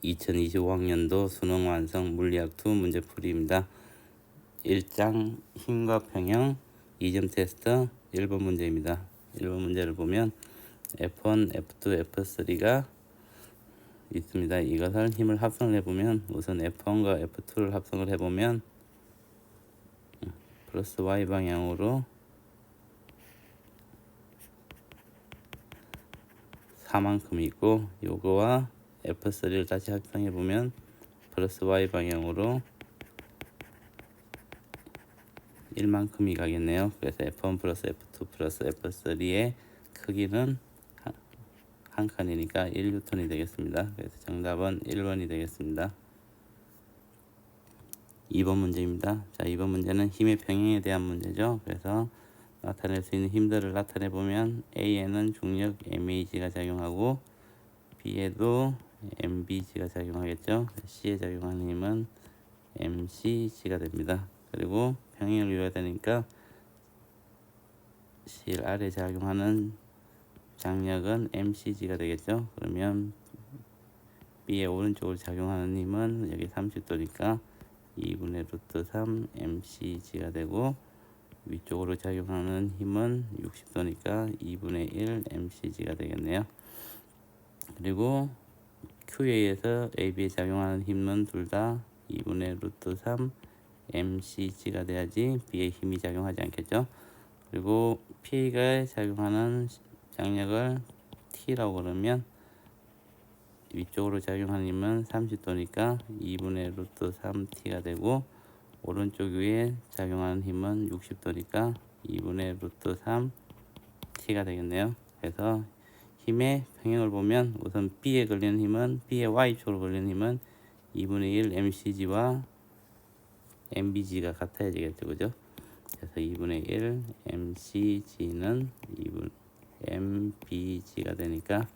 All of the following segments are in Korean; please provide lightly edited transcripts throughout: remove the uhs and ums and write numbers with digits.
2025학년도 수능 완성 물리학 2 문제풀이입니다. 1장 힘과 평형 2점 테스트 1번 문제입니다. 1번 문제를 보면 F1, F2, F3가 있습니다. 이것을 힘을 합성을 해보면 우선 F1과 F2를 합성을 해보면 플러스 Y 방향으로 4만큼 있고, 요거와 F3를 다시 합성해보면 플러스 Y 방향으로 1만큼이 가겠네요. 그래서 F1 플러스 F2 플러스 F3의 크기는 한 칸이니까 1뉴턴이 되겠습니다. 그래서 정답은 1번이 되겠습니다. 2번 문제입니다. 자, 2번 문제는 힘의 평형에 대한 문제죠. 그래서 나타낼 수 있는 힘들을 나타내 보면 A에는 중력 MAG가 작용하고 B에도 MBG가 작용하겠죠. C에 작용하는 힘은 MCG가 됩니다. 그리고 평형을 이루어야 되니까 실 아래 작용하는 장력은 MCG가 되겠죠. 그러면 B의 오른쪽으로 작용하는 힘은 여기 30도니까 2분의 루트 3 MCG가 되고, 위쪽으로 작용하는 힘은 60도니까 2분의 1 MCG가 되겠네요. 그리고 QA에서 AB에 작용하는 힘은 둘 다 2분의 루트 3 MCG가 돼야지 B에 힘이 작용하지 않겠죠. 그리고 PA가 작용하는 장력을 T라고 그러면 위쪽으로 작용하는 힘은 30도니까 2분의 루트 3T가 되고, 오른쪽 위에 작용하는 힘은 60도니까 2분의 루트 3T가 되겠네요. 그래서 힘의 평형을 보면 우선 B에 걸리는 힘은 B의 Y축으로 걸리는 힘은 2분의 1 MCG와 MBG가 같아야 되겠죠. 그죠? 그래서 2분의 1 MCG는 2분 MBG가 되니까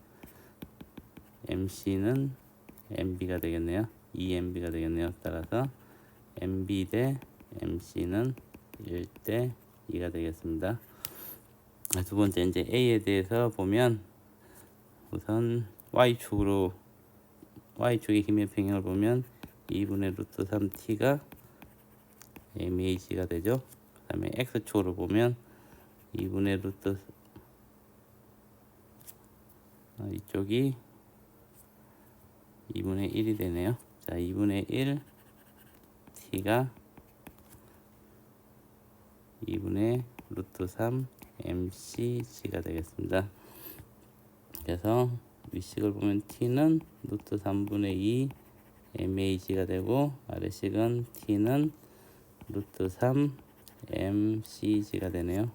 MC는 MB가 되겠네요. 2MB가 되겠네요. 따라서 MB 대 MC는 1대 2가 되겠습니다. 두 번째, 이제 A에 대해서 보면 우선 Y축의 힘의 평형을 보면 2분의 루트 3T가 MAG가 되죠. 그 다음에 X축으로 보면 2분의 루트 이쪽이 2분의 1이 되네요. 자, 2분의 1 T가 2분의 루트 3 MCG가 되겠습니다. 그래서 윗식을 보면 T는 루트 3분의 2 MAG가 되고, 아래식은 T는 루트 3 MCG가 되네요.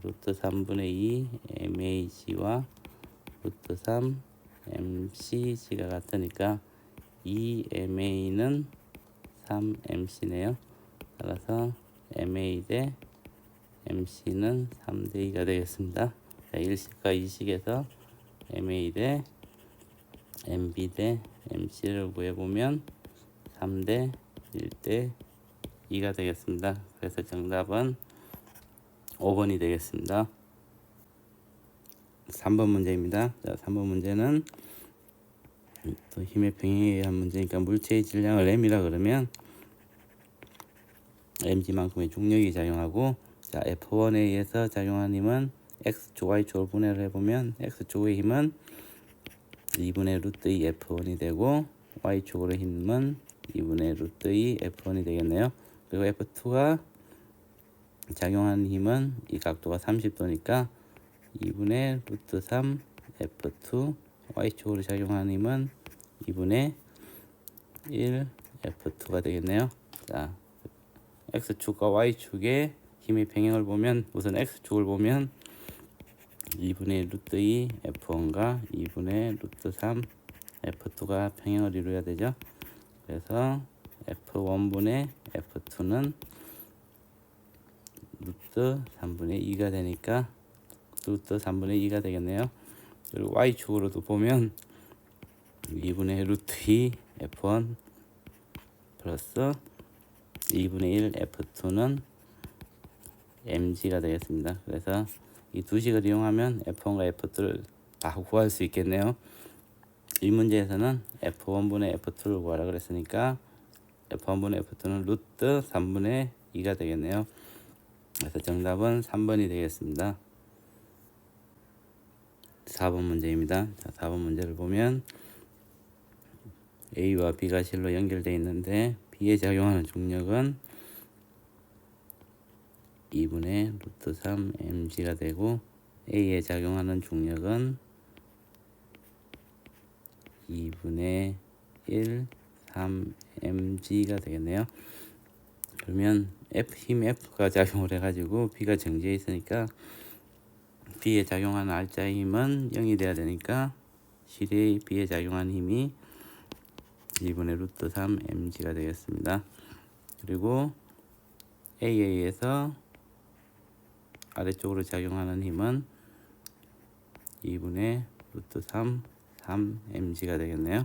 루트 3분의 2 MAG와 루트 3 MCG가 같으니까 2MA는 3MC네요. 따라서 MA 대 MC는 3대 2가 되겠습니다. 자, 1식과 2식에서 MA 대 MB 대 MC를 구해보면 3대 1대 2가 되겠습니다. 그래서 정답은 5번이 되겠습니다. 3번 문제입니다. 자, 3번 문제는 또 힘의 평형에 의한 문제니까 물체의 질량을 M이라 그러면 mg만큼의 중력이 작용하고, 자, F1에 의해서 작용하는 힘은 X축, Y축을 분해를 해보면 X축의 힘은 2분의 루트 2 F1이 되고, Y축으로 힘은 2분의 루트 2 F1이 되겠네요. 그리고 F2가 작용하는 힘은 이 각도가 30도니까 2분의 루트 3 F2, Y축으로 작용하는 힘은 2분의 1 F2가 되겠네요. 자, X축과 Y축의 힘의 평형을 보면 우선 X축을 보면 2분의 루트 2 F1과 2분의 루트 3 F2가 평형을 이루어야 되죠. 그래서 F1분의 F2는 루트 3분의 2가 되니까 루트 3분의 2가 되겠네요. 그리고 Y축으로도 보면 2분의 루트 2 F1 플러스 2분의 1 F2는 MG가 되겠습니다. 그래서 이 두 식을 이용하면 F1과 F2를 다 구할 수 있겠네요. 이 문제에서는 F1분의 F2를 구하라 그랬으니까 F1분의 F2는 루트 3분의 2가 되겠네요. 그래서 정답은 3번이 되겠습니다. 4번 문제입니다. 자, 4번 문제를 보면 A와 B가 실로 연결되어 있는데 B에 작용하는 중력은 2분의 루트 3 mg가 되고 A에 작용하는 중력은 2분의 1 3 mg가 되겠네요. 그러면 힘 F가 작용을 해가지고 B가 정지해 있으니까 B에 작용하는 R자의 힘은 0이 돼야 되니까 실의 B에 작용하는 힘이 2분의 루트 3 mg가 되겠습니다. 그리고 A에서 아래쪽으로 작용하는 힘은 2분의 루트 3 mg가 되겠네요.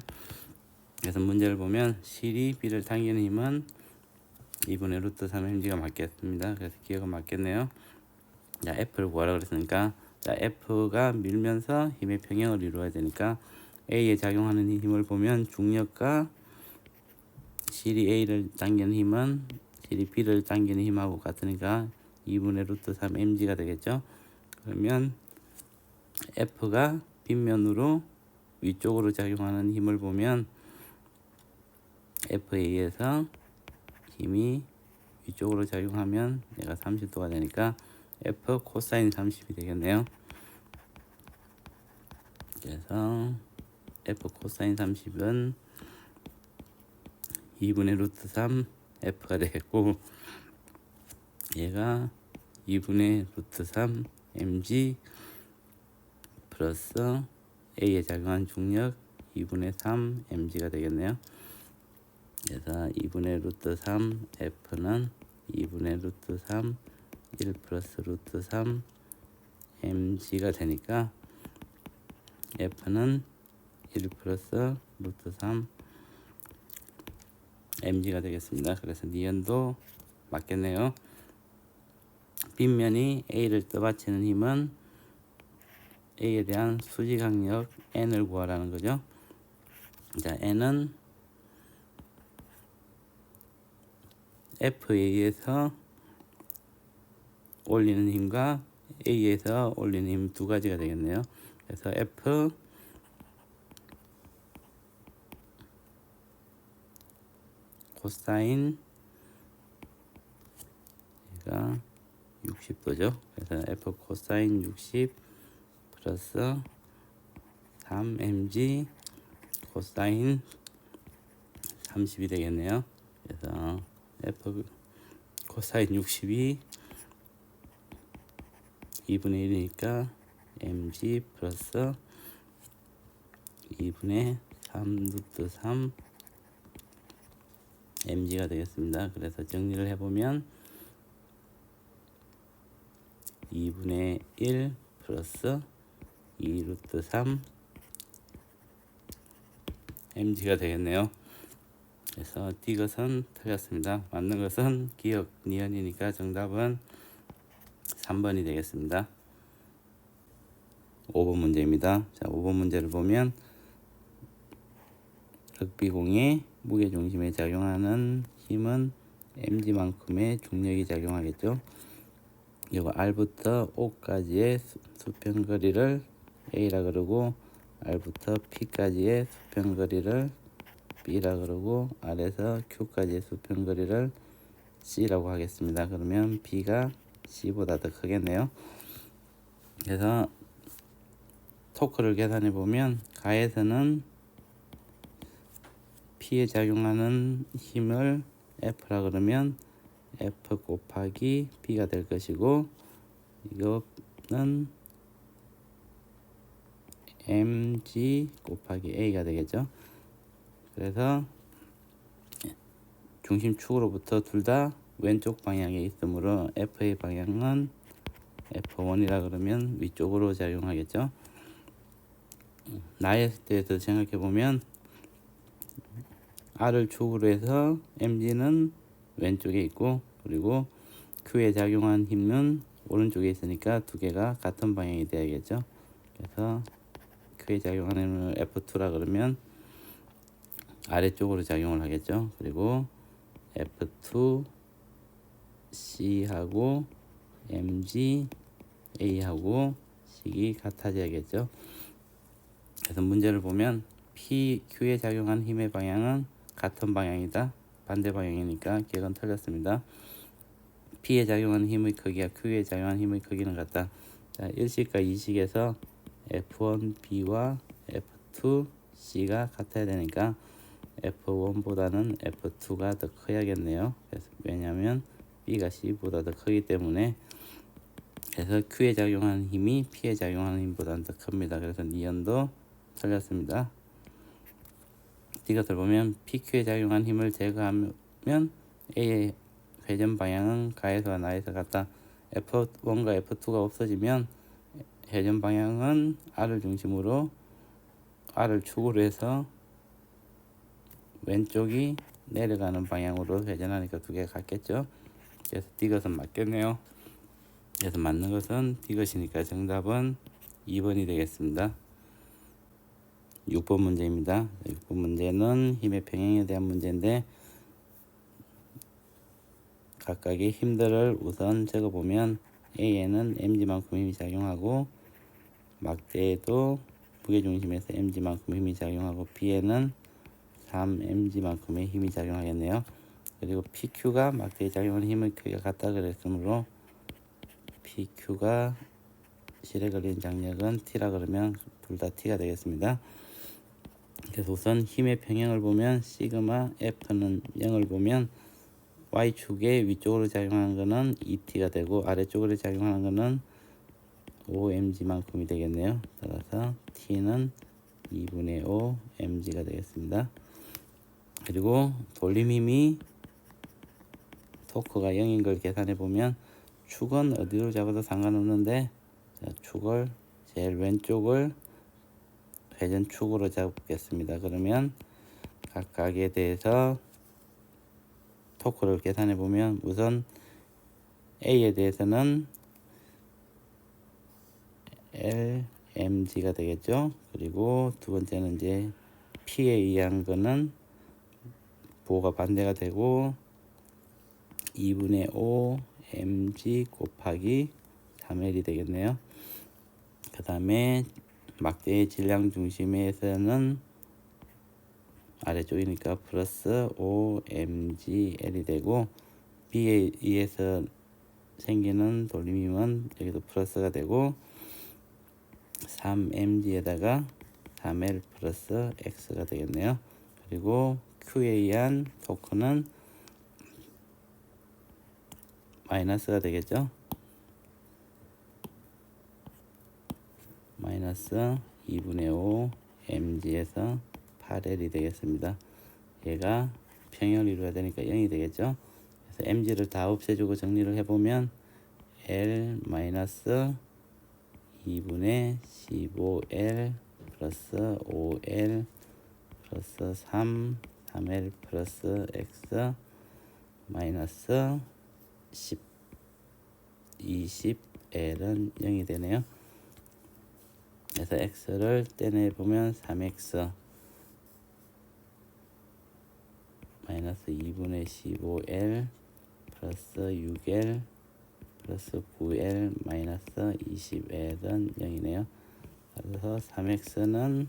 그래서 문제를 보면 실이 B를 당기는 힘은 2분의 루트 3 mg가 맞겠습니다. 그래서 기억은 맞겠네요. 자, F를 구하라 그랬으니까 자, F가 밀면서 힘의 평형을 이루어야 되니까 A에 작용하는 힘을 보면 중력과 실이 A를 당기는 힘은 실이 B를 당기는 힘하고 같으니까 2분의 루트 3 mg가 되겠죠. 그러면 F가 빗면으로 위쪽으로 작용하는 힘을 보면 FA에서 힘이 위쪽으로 작용하면 얘가 30도가 되니까 F 코사인 30이 되겠네요. 그래서 F 코사인 30은 2분의 루트 3 F가 되겠고 얘가 2분의 루트 3 mg 플러스 A에 작용한 중력 2분의 3 mg가 되겠네요. 그래서 2분의 루트 3 F는 2분의 루트 3 1 플러스 루트 3 mg가 되니까 F는 1 플러스 루트 3 mg가 되겠습니다. 그래서 니은도 맞겠네요. 빗면이 A를 떠받치는 힘은 A에 대한 수직항력 N을 구하라는 거죠. 자, N은 FA에서 올리는 힘과 A에서 올리는 힘 두 가지가 되겠네요. 그래서 F 코사인 얘가 60도죠. 그래서 F 코사인 60 플러스 3mg 코사인 30이 되겠네요. 그래서 F 코사인 60이 2분의 1이니까 mg 플러스 2분의 3 루트 3 mg가 되겠습니다. 그래서 정리를 해보면 2분의 1 플러스 2 루트 3 mg가 되겠네요. 그래서 D것은 틀렸습니다. 맞는 것은 기억 니은이니까 정답은 3번이 되겠습니다. 5번 문제입니다. 자, 5번 문제를 보면 럭비공의 무게중심에 작용하는 힘은 mg만큼의 중력이 작용하겠죠. 이거 R부터 O까지의 수평거리를 A라 그러고 R부터 P까지의 수평거리를 B라 그러고 R에서 Q까지의 수평거리를 C라고 하겠습니다. 그러면 B가 C보다 더 크겠네요. 그래서 토크를 계산해 보면 가에서는 P에 작용하는 힘을 F라 그러면 F 곱하기 B가 될 것이고 이거는 mg 곱하기 A가 되겠죠. 그래서 중심축으로부터 둘 다 왼쪽 방향에 있으므로 F의 방향은 F1이라 그러면 위쪽으로 작용하겠죠. 나에 대해서 생각해 보면 R을 축으로 해서 mg는 왼쪽에 있고 그리고 Q에 작용한 힘은 오른쪽에 있으니까 두 개가 같은 방향이 되어야겠죠. 그래서 Q에 작용하는 F2라 그러면 아래쪽으로 작용을 하겠죠. 그리고 F2 C하고 MG A하고 식이 같아져야겠죠. 그래서 문제를 보면 P, Q에 작용한 힘의 방향은 같은 방향이다. 반대 방향이니까 기억은 틀렸습니다. P에 작용한 힘의 크기와 Q에 작용한 힘의 크기는 같다. 자, 1식과 2식에서 F1B와 F2C가 같아야 되니까 F1보다는 F2가 더 커야겠네요. 그래서 왜냐하면 B가 C보다 더 크기 때문에, 그래서 Q에 작용하는 힘이 P에 작용하는 힘보다는 더 큽니다. 그래서 니은도 틀렸습니다. 이것을 보면 PQ에 작용한 힘을 제거하면 A의 회전 방향은 가에서와 나에서 같다. F1과 F2가 없어지면 회전 방향은 R을 중심으로 R을 축으로 해서 왼쪽이 내려가는 방향으로 회전하니까 두 개가 같겠죠. 그래서 D것은 맞겠네요. 그래서 맞는 것은 D것이니까 정답은 2번이 되겠습니다. 6번 문제입니다. 6번 문제는 힘의 평행에 대한 문제인데, 각각의 힘들을 우선 적어보면 A에는 mg만큼 힘이 작용하고 막대에도 무게중심에서 mg만큼 힘이 작용하고 B에는 3mg만큼의 힘이 작용하겠네요. 그리고 PQ가 막대에 작용하는 힘의 크기가 같다 그랬으므로 PQ가 실에 걸리는 장력은 T라 그러면 둘 다 T가 되겠습니다. 그래서 우선 힘의 평형을 보면 시그마 F는 0을 보면 Y축에 위쪽으로 작용하는 것은 2T가 되고 아래쪽으로 작용하는 것은 5mg만큼이 되겠네요. 따라서 T는 2분의 5 mg가 되겠습니다. 그리고 돌림힘이 토크가 0인 걸 계산해 보면 축은 어디로 잡아도 상관없는데, 축을 제일 왼쪽을 회전축으로 잡겠습니다. 그러면 각각에 대해서 토크를 계산해 보면 우선 A에 대해서는 LMG가 되겠죠. 그리고 두 번째는 이제 P에 의한 거는 부호가 반대가 되고 2분의 5 mg 곱하기 3L이 되겠네요. 그 다음에 막대의 질량 중심에서는 아래쪽이니까 플러스 5mgl이 되고, B에 의해서 생기는 돌림힘은 여기도 플러스가 되고 3mg에다가 3L 플러스 X가 되겠네요. 그리고 Q에 의한 토크는 마이너스가 되겠죠. 마이너스 2분의 5 mg에서 8L이 되겠습니다. 얘가 평형을 이루어야 되니까 0이 되겠죠. 그래서 mg를 다 없애주고 정리를 해보면 L 마이너스 2분의 15L 플러스 5L 플러스 3L 플러스 X 마이너스 10 20L은 0이 되네요. 그래서 X를 떼내보면 3X 마이너스 2분의 15L 플러스 6L 플러스 9L 마이너스 20L은 0이네요. 그래서 3X는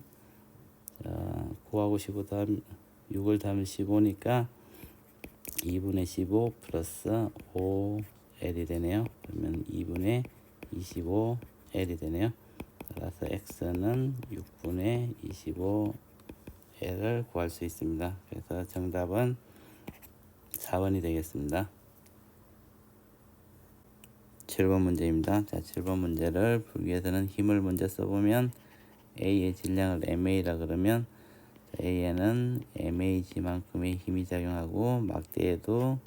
9하고 15 더하면 6을 더하면 15니까 2분의 15 플러스 5L이 되네요. 그러면 2분의 25L이 되네요. 따라서 X는 6분의 25L을 구할 수 있습니다. 그래서 정답은 4번이 되겠습니다. 7번 문제입니다. 자, 7번 문제를 풀기 위해서는 힘을 먼저 써보면 A의 질량을 MA라 그러면 A에는 MAG만큼의 힘이 작용하고 막대에도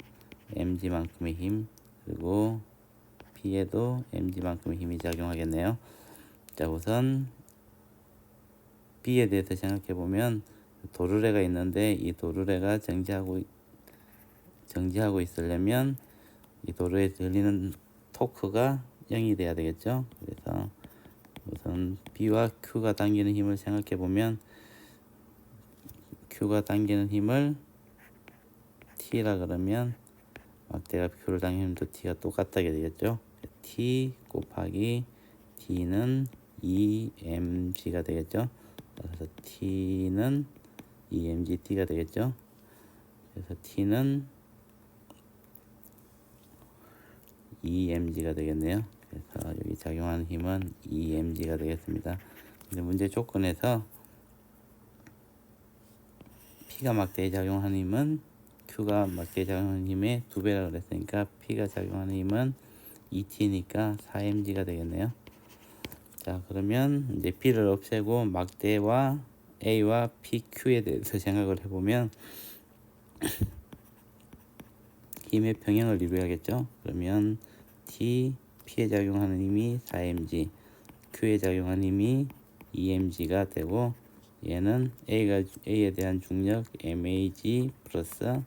MG만큼의 힘, 그리고 B에도 MG만큼의 힘이 작용하겠네요. 자, 우선 B에 대해서 생각해 보면 도르래가 있는데 이 도르래가 정지하고 있으려면 이 도르래에 들리는 토크가 0이 돼야 되겠죠. 그래서 우선 B와 Q가 당기는 힘을 생각해 보면 Q가 당기는 힘을 T라 그러면 막대가 Q를 당기는 힘도 T가 똑같다게 되겠죠. T 곱하기 D는 EMG가 되겠죠. 그래서 T는 EMGT가 되겠죠. 그래서 T는 EMG가 되겠네요. 그래서 여기 작용하는 힘은 EMG가 되겠습니다. 근데 문제 조건에서 P가 막대에 작용하는 힘은 Q가 막대에 작용하는 힘의 2배라고 그랬으니까 P가 작용하는 힘은 ET니까 4mg가 되겠네요. 자, 그러면 이제 P를 없애고 막대와 A와 PQ에 대해서 생각을 해보면 힘의 평형을 이루어야겠죠. 그러면 P에 작용하는 힘이 4mg, Q에 작용하는 힘이 2mg가 되고, 얘는 A에 대한 중력 MAG 플러스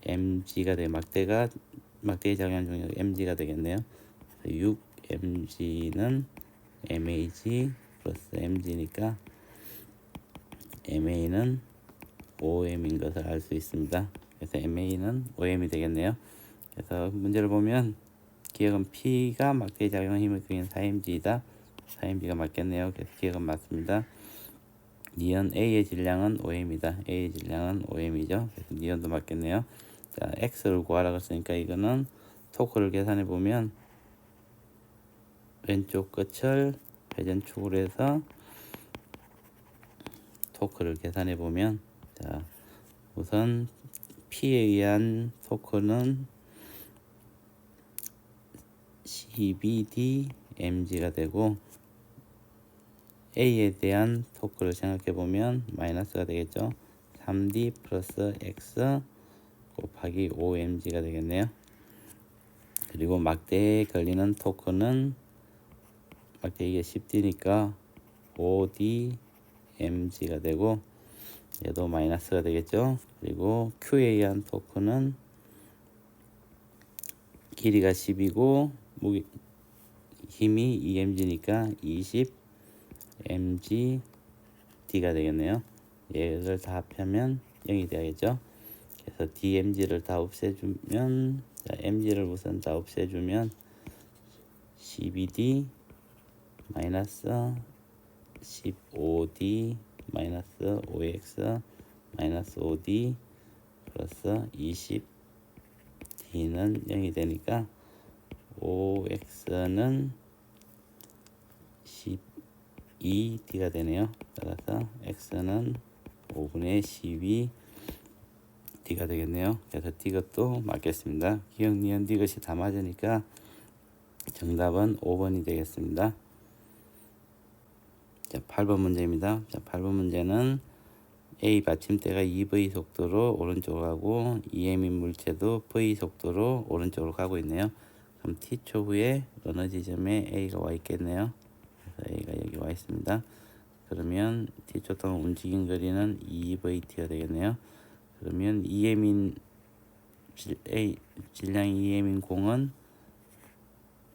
mg가 돼 막대에 작용하는 중력 mg가 되겠네요. 6mg는 MAG 플러스 mg니까 MA는 5m인 것을 알 수 있습니다. 그래서 MA는 5m이 되겠네요. 그래서 문제를 보면 기억은 P가 막대에 작용하는 힘을 그리는 4mg이다. 4mg가 맞겠네요. 그래서 기억은 맞습니다. 니은 A의 질량은 5m이다. A의 질량은 5m이죠. 그래서 니은도 맞겠네요. 자, X를 구하라고 했으니까 이거는 토크를 계산해 보면 왼쪽 끝을 회전축으로 해서 토크를 계산해 보면, 자, 우선 P에 의한 토크는 12D mg가 되고, A에 대한 토크를 생각해 보면 마이너스가 되겠죠. 3D 플러스 X 곱하기 5mg가 되겠네요. 그리고 막대에 걸리는 토크는 막대 이게 10D니까 5D mg가 되고, 얘도 마이너스가 되겠죠. 그리고 Q에 의한 토크는 길이가 10이고 힘이 2mg니까 20mgd가 되겠네요. 얘를 다 합하면 0이 되겠죠. 그래서 dmg를 다 없애주면, 자, mg를 우선 다 없애주면 12d 마이너스 15d 마이너스 5x 마이너스 5d 플러스 20d는 0이 되니까 5x는 12d가 되네요. 따라서 x는 5분의 12d가 되겠네요. 그래서 D것도 맞겠습니다. 기억, 니은, D것이 다 맞으니까 정답은 5번이 되겠습니다. 자, 8번 문제입니다. 자, 8번 문제는 A 받침대가 2V 속도로 오른쪽으로 가고 EM인 물체도 V 속도로 오른쪽으로 가고 있네요. 그럼 T초 후에 어느 지점에 A가 와 있겠네요. 그래서 A가 여기 와 있습니다. 그러면 T초 동안 움직인 거리는 2VT가 되겠네요. 그러면 질량 EM인 공은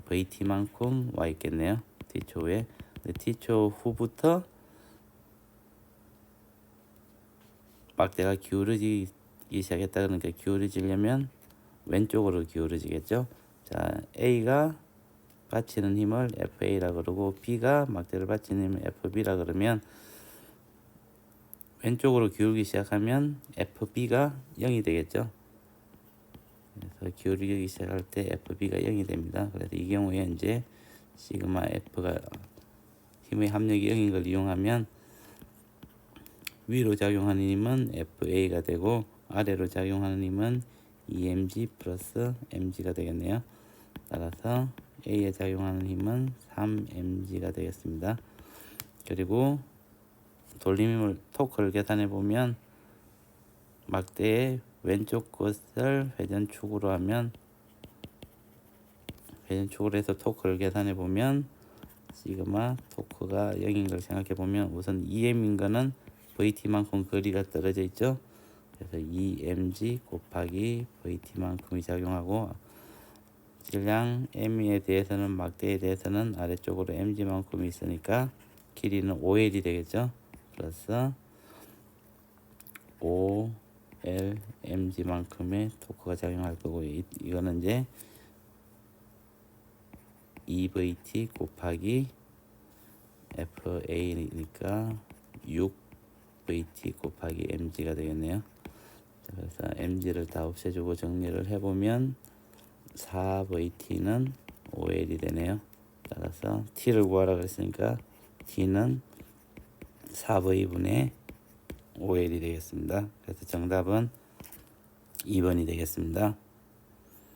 VT만큼 와 있겠네요. T초 후에. T초 후부터 막대가 기울어지기 시작했다. 그러니까 기울어지려면 왼쪽으로 기울어지겠죠. 자, A가 받치는 힘을 FA라 그러고 B가 막대를 받치는 힘을 FB라 그러면 왼쪽으로 기울기 시작하면 FB가 0이 되겠죠. 그래서 기울기 시작할 때 FB가 0이 됩니다. 그래서 이 경우에 이제 시그마 F가 힘의 합력이 0인 걸 이용하면 위로 작용하는 힘은 FA가 되고 아래로 작용하는 힘은 EMG 플러스 mg가 되겠네요. 따라서 A에 작용하는 힘은 3mg가 되겠습니다. 그리고 돌림힘을 토크를 계산해 보면 막대의 왼쪽 것을 회전축으로 하면, 회전축으로 해서 토크를 계산해 보면 시그마 토크가 0인 걸 생각해 보면 우선 EM인 거는 VT만큼 거리가 떨어져 있죠. 그래서 EMG 곱하기 VT만큼이 작용하고 질량 m에 대해서는 막대에 대해서는 아래쪽으로 mg만큼이 있으니까 길이는 5L이 되겠죠. 플러스 5L mg만큼의 토크가 작용할 거고, 이거는 이제 2VT 곱하기 FA니까 6VT 곱하기 mg가 되겠네요. 그래서 mg를 다 없애주고 정리를 해보면 4VT는 5L이 되네요. 따라서 t를 구하라 그랬으니까 t는 4V분의 5L이 되겠습니다. 그래서 정답은 2번이 되겠습니다.